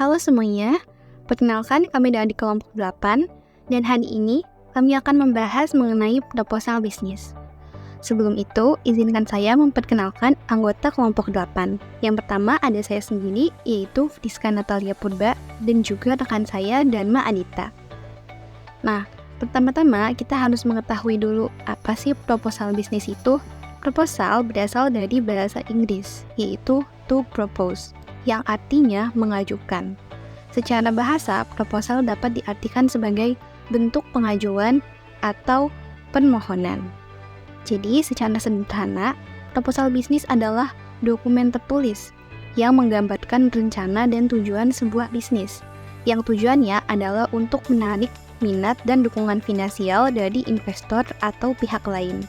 Halo semuanya, perkenalkan kami dari kelompok 8 dan hari ini kami akan membahas mengenai proposal bisnis. Sebelum itu, izinkan saya memperkenalkan anggota kelompok 8. Yang pertama ada saya sendiri, yaitu Friska Natalia Purba, dan juga rekan saya, Dharma Adita. Nah, pertama-tama kita harus mengetahui dulu apa sih proposal bisnis itu. Proposal berasal dari bahasa Inggris, yaitu to propose, yang artinya mengajukan. Secara bahasa, proposal dapat diartikan sebagai bentuk pengajuan atau permohonan. Jadi, secara sederhana, proposal bisnis adalah dokumen tertulis yang menggambarkan rencana dan tujuan sebuah bisnis, yang tujuannya adalah untuk menarik minat dan dukungan finansial dari investor atau pihak lain.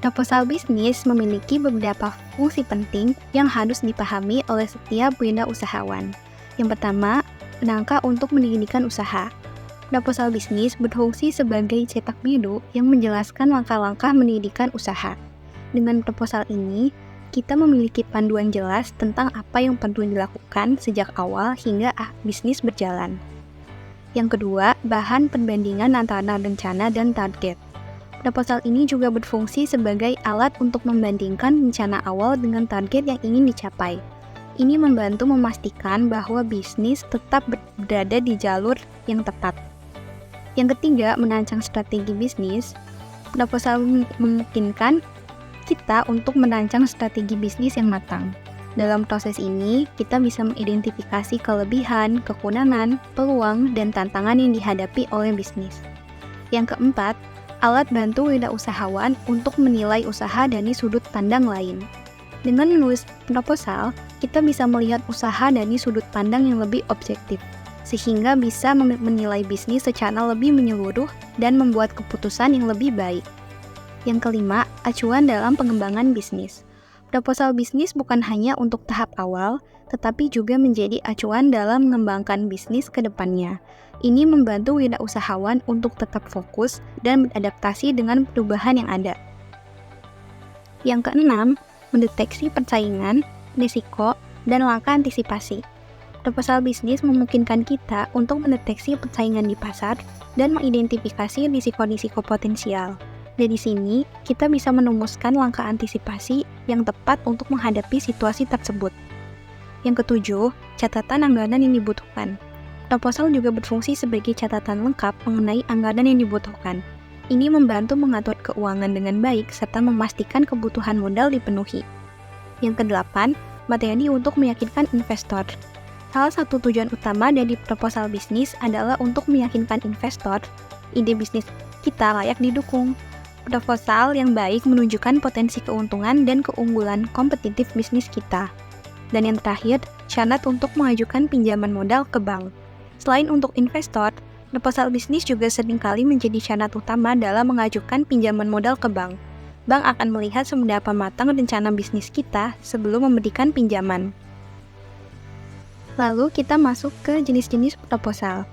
Proposal bisnis memiliki beberapa fungsi penting yang harus dipahami oleh setiap wirausahawan. Yang pertama, rangka untuk mendirikan usaha. Proposal bisnis berfungsi sebagai cetak biru yang menjelaskan langkah-langkah mendirikan usaha. Dengan proposal ini, kita memiliki panduan jelas tentang apa yang perlu dilakukan sejak awal hingga bisnis berjalan. Yang kedua, bahan perbandingan antara rencana dan target. Proposal ini juga berfungsi sebagai alat untuk membandingkan rencana awal dengan target yang ingin dicapai. Ini membantu memastikan bahwa bisnis tetap berada di jalur yang tepat. Yang ketiga, merancang strategi bisnis. Proposal memungkinkan kita untuk merancang strategi bisnis yang matang. Dalam proses ini, kita bisa mengidentifikasi kelebihan, kekurangan, peluang, dan tantangan yang dihadapi oleh bisnis. Yang keempat, alat bantu wirausahawan untuk menilai usaha dari sudut pandang lain. Dengan menulis proposal, kita bisa melihat usaha dari sudut pandang yang lebih objektif, sehingga bisa menilai bisnis secara lebih menyeluruh dan membuat keputusan yang lebih baik. Yang kelima, acuan dalam pengembangan bisnis. Proposal bisnis bukan hanya untuk tahap awal, tetapi juga menjadi acuan dalam mengembangkan bisnis ke depannya. Ini membantu wirausahawan untuk tetap fokus dan beradaptasi dengan perubahan yang ada. Yang keenam, mendeteksi persaingan, risiko, dan langkah antisipasi. Proposal bisnis memungkinkan kita untuk mendeteksi persaingan di pasar dan mengidentifikasi risiko-risiko potensial. Dari sini, kita bisa merumuskan langkah antisipasi yang tepat untuk menghadapi situasi tersebut. Yang ketujuh, catatan anggaran yang dibutuhkan. Proposal juga berfungsi sebagai catatan lengkap mengenai anggaran yang dibutuhkan. Ini membantu mengatur keuangan dengan baik serta memastikan kebutuhan modal dipenuhi. Yang kedelapan, materi untuk meyakinkan investor. Salah satu tujuan utama dari proposal bisnis adalah untuk meyakinkan investor ide bisnis kita layak didukung. Proposal yang baik menunjukkan potensi keuntungan dan keunggulan kompetitif bisnis kita. Dan yang terakhir, syarat untuk mengajukan pinjaman modal ke bank. Selain untuk investor, proposal bisnis juga seringkali menjadi syarat utama dalam mengajukan pinjaman modal ke bank. Bank akan melihat seberapa matang rencana bisnis kita sebelum memberikan pinjaman. Lalu kita masuk ke jenis-jenis proposal.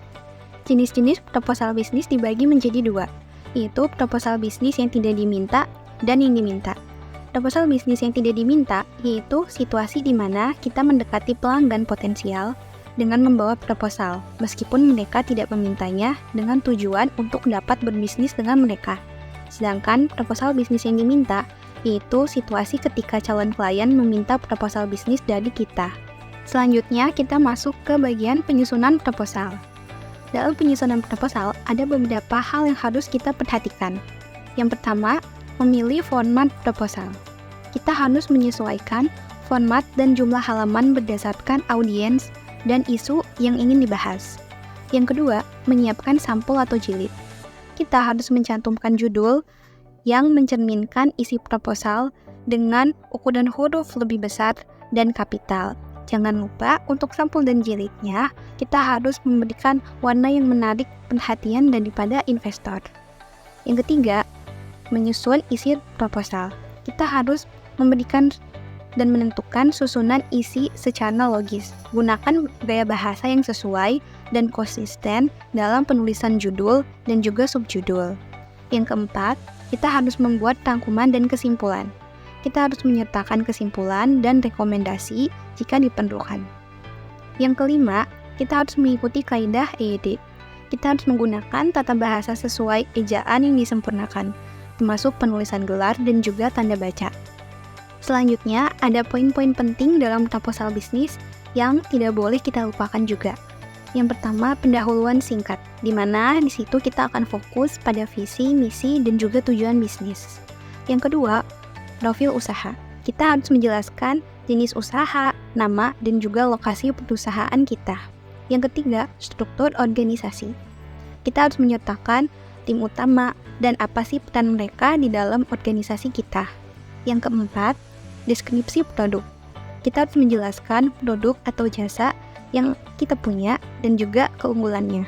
Jenis-jenis proposal bisnis dibagi menjadi dua, yaitu proposal bisnis yang tidak diminta dan yang diminta. Proposal bisnis yang tidak diminta yaitu situasi di mana kita mendekati pelanggan potensial dengan membawa proposal, meskipun mereka tidak memintanya dengan tujuan untuk dapat berbisnis dengan mereka. Sedangkan proposal bisnis yang diminta yaitu situasi ketika calon klien meminta proposal bisnis dari kita. Selanjutnya, kita masuk ke bagian penyusunan proposal. Dalam penyusunan proposal, ada beberapa hal yang harus kita perhatikan. Yang pertama, memilih format proposal. Kita harus menyesuaikan format dan jumlah halaman berdasarkan audiens dan isu yang ingin dibahas. Yang kedua, menyiapkan sampul atau jilid. Kita harus mencantumkan judul yang mencerminkan isi proposal dengan ukuran huruf lebih besar dan kapital. Jangan lupa untuk sampul dan jilidnya, kita harus memberikan warna yang menarik perhatian daripada investor. Yang ketiga, menyusun isi proposal. Kita harus memberikan dan menentukan susunan isi secara logis. Gunakan gaya bahasa yang sesuai dan konsisten dalam penulisan judul dan juga subjudul. Yang keempat, kita harus membuat rangkuman dan kesimpulan. Kita harus menyertakan kesimpulan dan rekomendasi jika diperlukan. Yang kelima, kita harus mengikuti kaidah EYD. Kita harus menggunakan tata bahasa sesuai ejaan yang disempurnakan, termasuk penulisan gelar dan juga tanda baca. Selanjutnya, ada poin-poin penting dalam proposal bisnis yang tidak boleh kita lupakan juga. Yang pertama, pendahuluan singkat, di mana di situ kita akan fokus pada visi, misi, dan juga tujuan bisnis. Yang kedua, profil usaha. Kita harus menjelaskan jenis usaha, nama, dan juga lokasi perusahaan kita. Yang ketiga, struktur organisasi. Kita harus menyertakan tim utama dan apa sih peran mereka di dalam organisasi kita. Yang keempat, deskripsi produk. Kita harus menjelaskan produk atau jasa yang kita punya dan juga keunggulannya.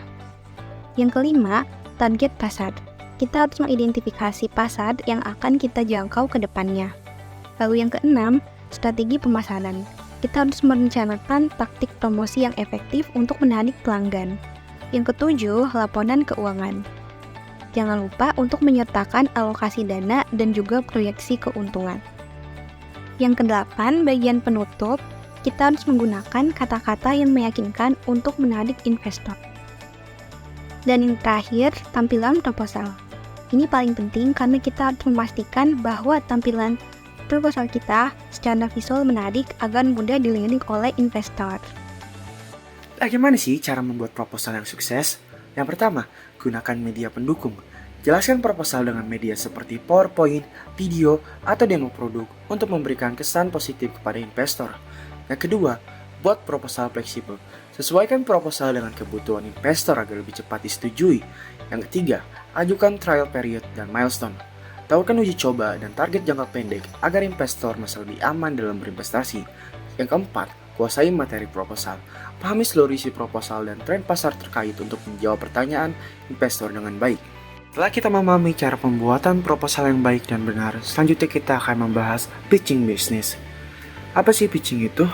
Yang kelima, target pasar. Kita harus mengidentifikasi pasar yang akan kita jangkau ke depannya. Lalu yang keenam, strategi pemasaran. Kita harus merencanakan taktik promosi yang efektif untuk menarik pelanggan. Yang ketujuh, laporan keuangan. Jangan lupa untuk menyertakan alokasi dana dan juga proyeksi keuntungan. Yang kedelapan, bagian penutup. Kita harus menggunakan kata-kata yang meyakinkan untuk menarik investor. Dan yang terakhir, tampilan proposal. Ini paling penting karena kita harus memastikan bahwa tampilan proposal kita secara visual menarik agar mudah dilirik oleh investor. Bagaimana sih cara membuat proposal yang sukses? Yang pertama, gunakan media pendukung. Jelaskan proposal dengan media seperti PowerPoint, video, atau demo produk untuk memberikan kesan positif kepada investor. Yang kedua, buat proposal fleksibel. Sesuaikan proposal dengan kebutuhan investor agar lebih cepat disetujui. Yang ketiga, ajukan trial period dan milestone. Tawarkan uji coba dan target jangka pendek agar investor merasa lebih aman dalam berinvestasi. Yang keempat, kuasai materi proposal. Pahami seluruh isi proposal dan tren pasar terkait untuk menjawab pertanyaan investor dengan baik. Setelah kita memahami cara pembuatan proposal yang baik dan benar, selanjutnya kita akan membahas pitching bisnis. Apa sih pitching itu?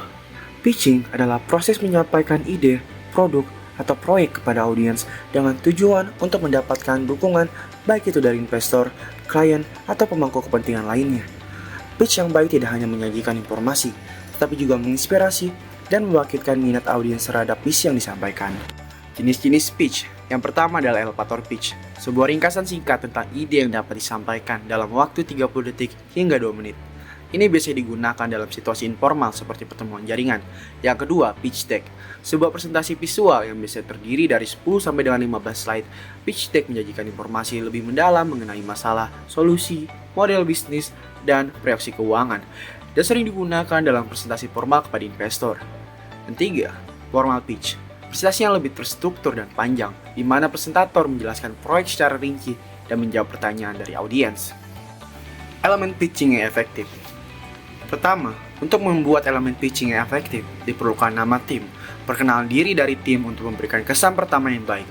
Pitching adalah proses menyampaikan ide, produk, atau proyek kepada audiens dengan tujuan untuk mendapatkan dukungan baik itu dari investor, klien, atau pemangku kepentingan lainnya. Pitch yang baik tidak hanya menyajikan informasi, tetapi juga menginspirasi dan membangkitkan minat audiens terhadap misi yang disampaikan. Jenis-jenis pitch. Yang pertama adalah elevator pitch, sebuah ringkasan singkat tentang ide yang dapat disampaikan dalam waktu 30 detik hingga 2 menit. Ini biasanya digunakan dalam situasi informal seperti pertemuan jaringan. Yang kedua, pitch deck. Sebuah presentasi visual yang biasanya terdiri dari 10 sampai dengan 15 slide. Pitch deck menyajikan informasi lebih mendalam mengenai masalah, solusi, model bisnis, dan proyeksi keuangan. Dan sering digunakan dalam presentasi formal kepada investor. Yang tiga, formal pitch. Presentasi yang lebih terstruktur dan panjang, di mana presentator menjelaskan proyek secara rinci dan menjawab pertanyaan dari audiens. Elemen pitching yang efektif. Pertama, untuk membuat elemen pitching yang efektif, diperlukan nama tim, perkenalan diri dari tim untuk memberikan kesan pertama yang baik.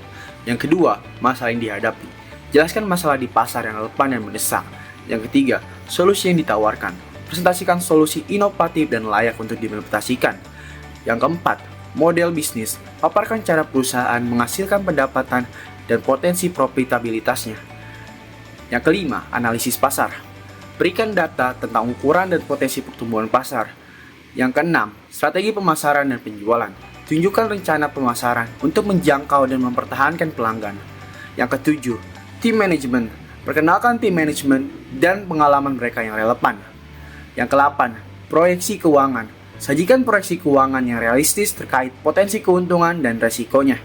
Yang kedua, masalah yang dihadapi. Jelaskan masalah di pasar yang relevan dan mendesak. Yang ketiga, solusi yang ditawarkan. Presentasikan solusi inovatif dan layak untuk diimplementasikan. Yang keempat, model bisnis. Paparkan cara perusahaan menghasilkan pendapatan dan potensi profitabilitasnya. Yang kelima, analisis pasar. Berikan data tentang ukuran dan potensi pertumbuhan pasar. Yang keenam, strategi pemasaran dan penjualan. Tunjukkan rencana pemasaran untuk menjangkau dan mempertahankan pelanggan. Yang ketujuh, tim manajemen. Perkenalkan tim manajemen dan pengalaman mereka yang relevan. Yang kedelapan, proyeksi keuangan. Sajikan proyeksi keuangan yang realistis terkait potensi keuntungan dan resikonya.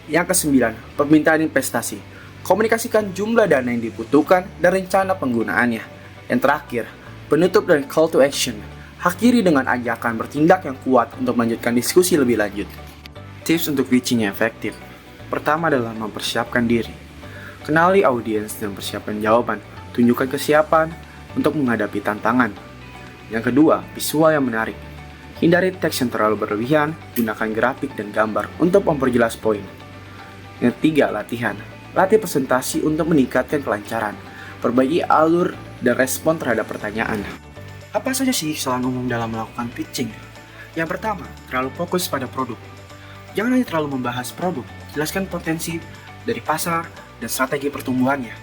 Yang kesembilan, permintaan investasi. Komunikasikan jumlah dana yang dibutuhkan dan rencana penggunaannya. Yang terakhir, penutup dan call to action. Akhiri dengan ajakan bertindak yang kuat untuk melanjutkan diskusi lebih lanjut. Tips untuk pitching yang efektif. Pertama adalah mempersiapkan diri. Kenali audiens dan persiapkan jawaban. Tunjukkan kesiapan untuk menghadapi tantangan. Yang kedua, visual yang menarik. Hindari teks yang terlalu berlebihan, gunakan grafik dan gambar untuk memperjelas poin. Yang ketiga, latihan. Latih presentasi untuk meningkatkan kelancaran. Perbaiki alur dan respon terhadap pertanyaan. Apa saja sih kesalahan umum dalam melakukan pitching? Yang pertama, terlalu fokus pada produk. Jangan hanya terlalu membahas produk, jelaskan potensi dari pasar dan strategi pertumbuhannya.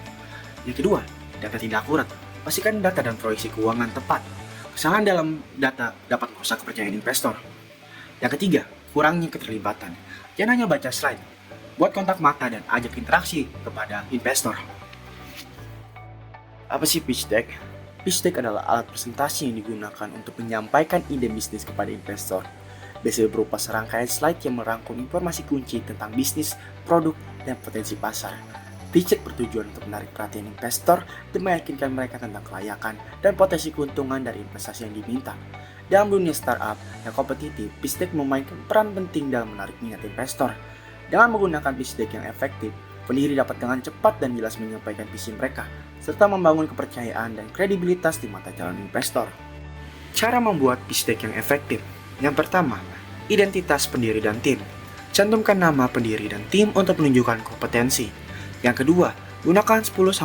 Yang kedua, data tidak akurat. Pastikan data dan proyeksi keuangan tepat. Kesalahan dalam data dapat merusak kepercayaan investor. Yang ketiga, kurangnya keterlibatan. Jangan hanya baca slide, buat kontak mata dan ajak interaksi kepada investor. Apa sih pitch deck? Pitch deck adalah alat presentasi yang digunakan untuk menyampaikan ide bisnis kepada investor. Biasanya berupa serangkaian slide yang merangkum informasi kunci tentang bisnis, produk, dan potensi pasar. Pitch deck bertujuan untuk menarik perhatian investor dan meyakinkan mereka tentang kelayakan dan potensi keuntungan dari investasi yang diminta. Dalam dunia startup yang kompetitif, pitch deck memainkan peran penting dalam menarik minat investor. Dengan menggunakan pitch deck yang efektif, pendiri dapat dengan cepat dan jelas menyampaikan visi mereka, serta membangun kepercayaan dan kredibilitas di mata calon investor. Cara membuat pitch deck yang efektif. Yang pertama, identitas pendiri dan tim. Cantumkan nama pendiri dan tim untuk menunjukkan kompetensi. Yang kedua, gunakan 10-12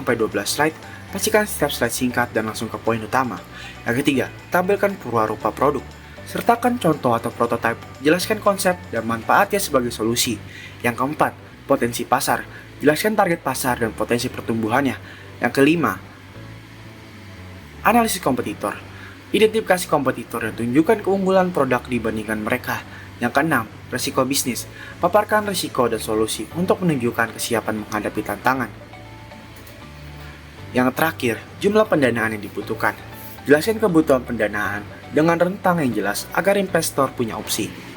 slide. Pastikan setiap slide singkat dan langsung ke poin utama. Yang ketiga, tampilkan purwarupa produk. Sertakan contoh atau prototipe, jelaskan konsep dan manfaatnya sebagai solusi. Yang keempat, potensi pasar. Jelaskan target pasar dan potensi pertumbuhannya. Yang kelima, analisis kompetitor. Identifikasi kompetitor dan tunjukkan keunggulan produk dibandingkan mereka. Yang keenam, risiko bisnis. Paparkan risiko dan solusi untuk menunjukkan kesiapan menghadapi tantangan. Yang terakhir, jumlah pendanaan yang dibutuhkan. Jelaskan kebutuhan pendanaan dengan rentang yang jelas agar investor punya opsi.